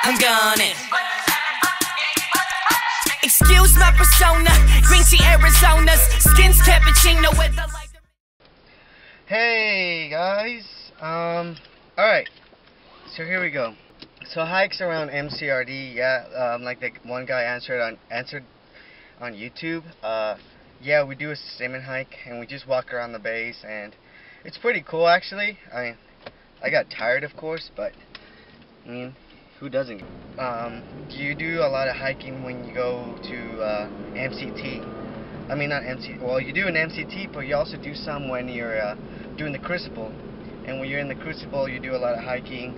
I'm gone. Excuse my persona, green tea Arizona's, skin's cappuccino with the light. Hey guys, alright, so here we go. So hikes around MCRD, yeah, like the one guy answered on YouTube. Yeah, we do a salmon hike and we just walk around the base, and it's pretty cool actually. I mean, I got tired of course, but I mean, who doesn't? Do you do a lot of hiking when you go to MCT? I mean, not MCT. Well, you do an MCT, but you also do some when you're doing the Crucible. And when you're in the Crucible, you do a lot of hiking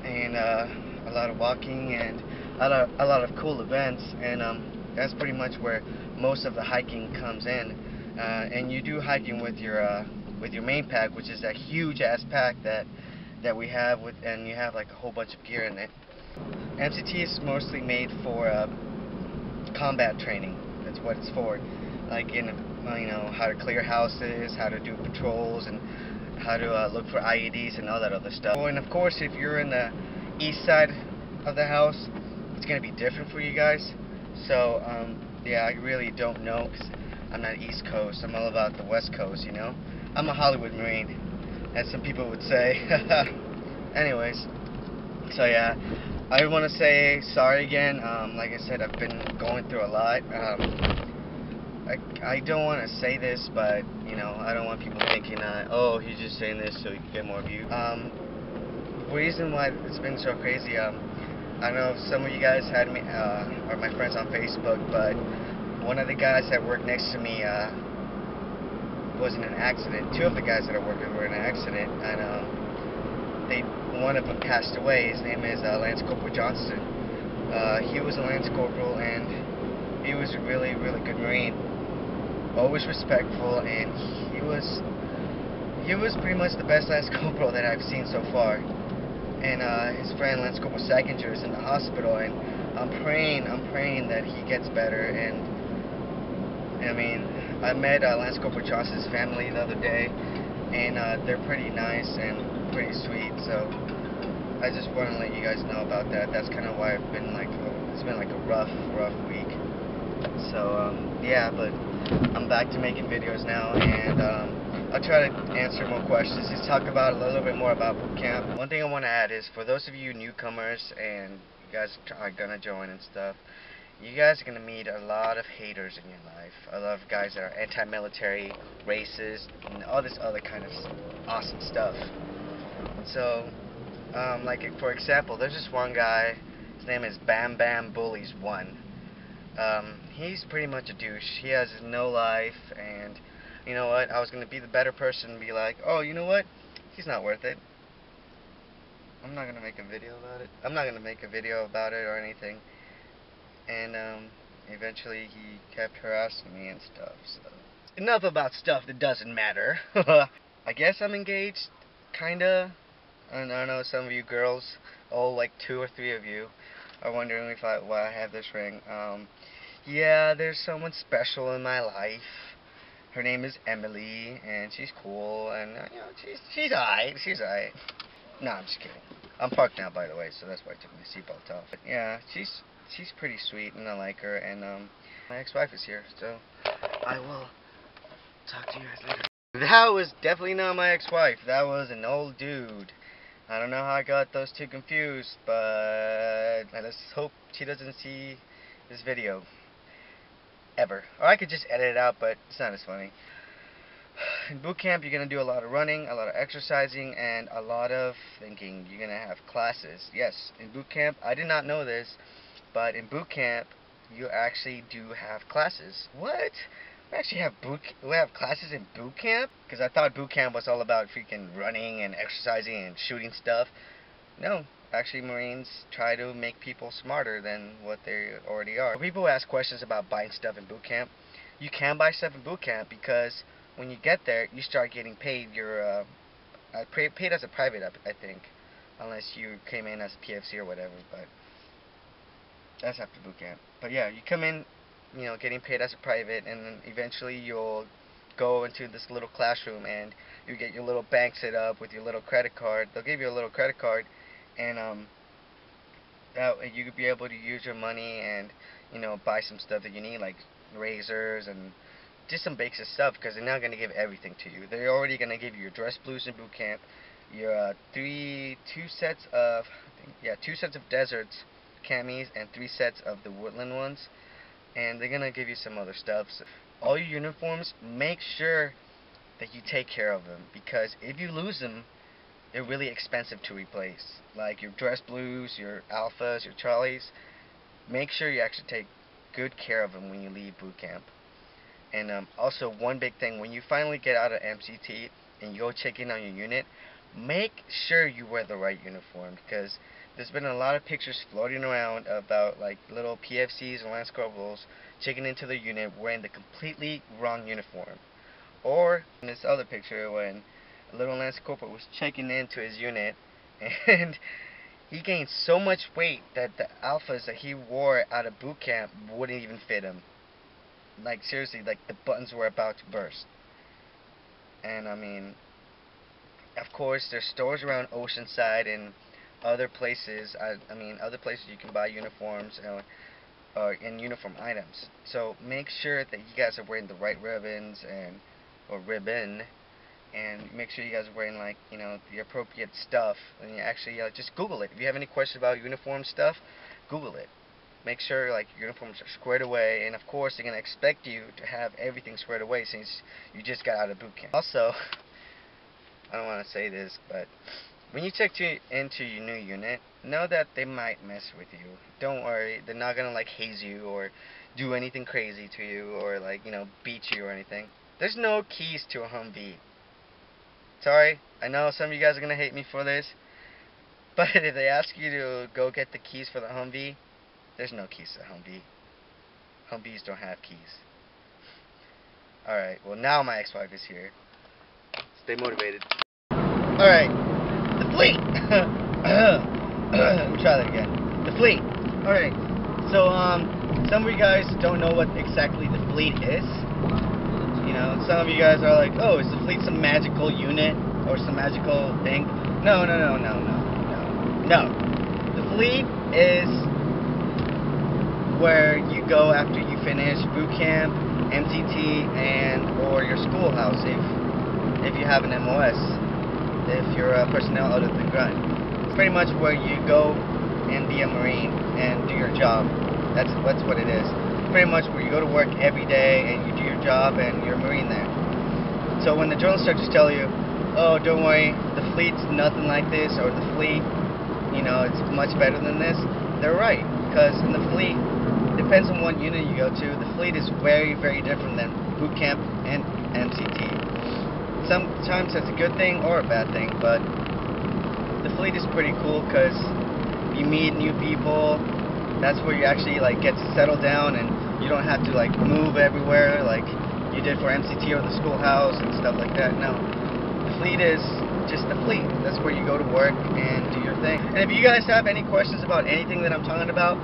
and a lot of walking and a lot of cool events. And that's pretty much where most of the hiking comes in. And you do hiking with your main pack, which is that huge ass pack that we have with, and you have like a whole bunch of gear in it. MCT is mostly made for combat training. That's what it's for. Like in, you know, how to clear houses, how to do patrols, and how to look for IEDs and all that other stuff. And of course, if you're in the east side of the house, it's gonna be different for you guys. So yeah, I really don't know, 'cause I'm not East Coast. I'm all about the West Coast, you know. I'm a Hollywood Marine, as some people would say. Anyways, so yeah, I want to say sorry again. Like I said, I've been going through a lot. I don't want to say this, but you know, I don't want people thinking, oh, he's just saying this so he can get more views. The reason why it's been so crazy, I don't know if some of you guys had me, are my friends on Facebook, but one of the guys that worked next to me was in an accident. Two of the guys that I worked with were in an accident, and one of them passed away. His name is Lance Corporal Johnston. He was a Lance Corporal, and he was a really, really good Marine. Always respectful, and he was pretty much the best Lance Corporal that I've seen so far. And his friend Lance Corporal Saginger is in the hospital, and I'm praying that he gets better. And I mean, I met Lance Corporal Johnston's family the other day, and they're pretty nice and pretty sweet. So I just want to let you guys know about that. That's kind of why I've been like, it's been like a rough week. So yeah, but I'm back to making videos now, and I'll try to answer more questions. Just talk about a little bit more about boot camp. One thing I want to add is, for those of you newcomers and you guys are gonna join and stuff, you guys are gonna meet a lot of haters in your life. A lot of guys that are anti-military, racist, and all this other kind of awesome stuff. So, like for example, there's this one guy. His name is Bam Bam Bullies 1. He's pretty much a douche. He has no life, and you know what? I was going to be the better person and be like, oh, you know what? He's not worth it. I'm not going to make a video about it. I'm not going to make a video about it or anything. And eventually he kept harassing me and stuff. So enough about stuff that doesn't matter. I guess I'm engaged, kinda. And I know some of you girls, like 2 or 3 of you, are wondering why I have this ring. Yeah, there's someone special in my life. Her name is Emily, and she's cool, and you know, she's alright. She's alright. No, I'm just kidding. I'm parked now, by the way, so that's why I took my seatbelt off. But yeah, she's pretty sweet, and I like her. And my ex-wife is here, so I will talk to you guys later. That was definitely not my ex-wife. That was an old dude. I don't know how I got those two confused, but let's hope she doesn't see this video ever. Or I could just edit it out, but it's not as funny. In boot camp, you're going to do a lot of running, a lot of exercising, and a lot of thinking. You're going to have classes. Yes, in boot camp, I did not know this, but in boot camp, you actually do have classes. What? We actually have classes in boot camp? Because I thought boot camp was all about freaking running and exercising and shooting stuff. No, actually Marines try to make people smarter than what they already are. People ask questions about buying stuff in boot camp. You can buy stuff in boot camp because when you get there, you start getting paid. You're paid as a private, I think, unless you came in as a PFC or whatever. But that's after boot camp. But yeah, you come in, you know, getting paid as a private, and then eventually you'll go into this little classroom and you get your little bank set up with your little credit card. They'll give you a little credit card, and that way you could be able to use your money and, you know, buy some stuff that you need, like razors and just some basic stuff, because they're not going to give everything to you. They're already going to give you your dress blues in boot camp, your two sets of deserts camis and 3 sets of the woodland ones, and they're going to give you some other stuff. So all your uniforms, make sure that you take care of them, because if you lose them, they're really expensive to replace. Like your dress blues, your alphas, your charlies, make sure you actually take good care of them when you leave boot camp. And also, one big thing, when you finally get out of MCT and you go check in on your unit, make sure you wear the right uniform, because there's been a lot of pictures floating around about like little PFCs and Lance Corporals checking into their unit wearing the completely wrong uniform. Or in this other picture, when a little Lance Corporal was checking into his unit and he gained so much weight that the alphas that he wore out of boot camp wouldn't even fit him. Like seriously, like the buttons were about to burst. And I mean, of course, there's stores around Oceanside and other places. I mean, other places you can buy uniforms and uniform items. So make sure that you guys are wearing the right ribbons or ribbon, and make sure you guys are wearing, like, you know, the appropriate stuff. And you actually just Google it. If you have any questions about uniform stuff, Google it. Make sure like your uniforms are squared away, and of course they're gonna expect you to have everything squared away since you just got out of boot camp. Also, I don't want to say this, but when you check into your new unit, know that they might mess with you. Don't worry, they're not gonna like haze you or do anything crazy to you or like, you know, beat you or anything. There's no keys to a Humvee. Sorry, I know some of you guys are gonna hate me for this, but if they ask you to go get the keys for the Humvee, there's no keys to Humvee. Humvees don't have keys. Alright, well now my ex-wife is here. Stay motivated. Alright, the Fleet! Let me try that again. The Fleet. Alright, so some of you guys don't know what exactly the Fleet is. You know, some of you guys are like, oh, is the Fleet some magical unit or some magical thing? No. The Fleet is where you go after you finish boot camp, MCT, and or your schoolhouse if you have an MOS, if you're a personnel other than grunt. It's pretty much where you go and be a Marine and do your job. That's what it is. Pretty much where you go to work every day and you do your job and you're a Marine there. So when the drill instructors tell you, oh, don't worry, the Fleet's nothing like this, or the Fleet, you know, it's much better than this, they're right. Because in the Fleet, depends on what unit you go to, the Fleet is very, very different than boot camp and MCT. Sometimes that's a good thing or a bad thing, but the Fleet is pretty cool because you meet new people. That's where you actually like get to settle down and you don't have to like move everywhere like you did for MCT or the schoolhouse and stuff like that. No, the Fleet is just the Fleet. That's where you go to work and do your thing. And if you guys have any questions about anything that I'm talking about,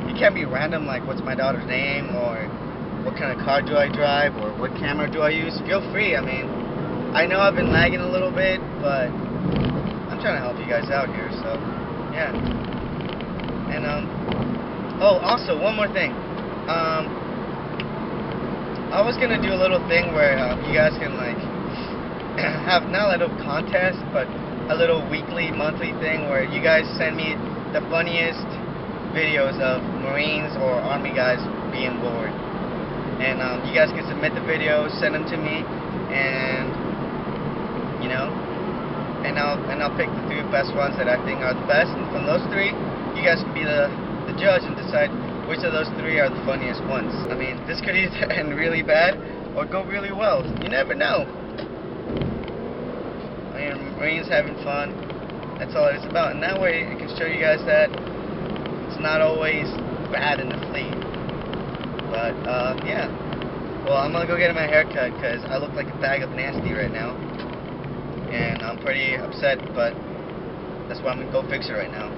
you can't be random like what's my daughter's name or what kind of car do I drive or what camera do I use. Feel free. I mean, I know I've been lagging a little bit, but I'm trying to help you guys out here, so yeah. And oh, also one more thing. I was gonna do a little thing where you guys can like have not a little contest, but a little weekly, monthly thing where you guys send me the funniest videos of Marines or Army guys being bored, and you guys can submit the videos, send them to me, and you know, and I'll pick the 3 best ones that I think are the best, and from those 3, you guys can be the judge and decide which of those 3 are the funniest ones. I mean, this could either end really bad or go really well. You never know. I mean, Marines having fun. That's all it's about, and that way it can show you guys that it's not always bad in the Fleet. But yeah. Well, I'm gonna go get my hair cut because I look like a bag of nasty right now, and I'm pretty upset. But that's why I'm gonna go fix it right now,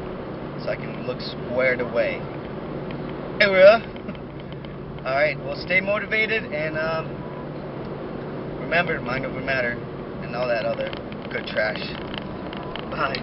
so I can look squared away. Hey, we are. All right. Well, stay motivated and remember, mind over matter, and all that other good trash. Bye.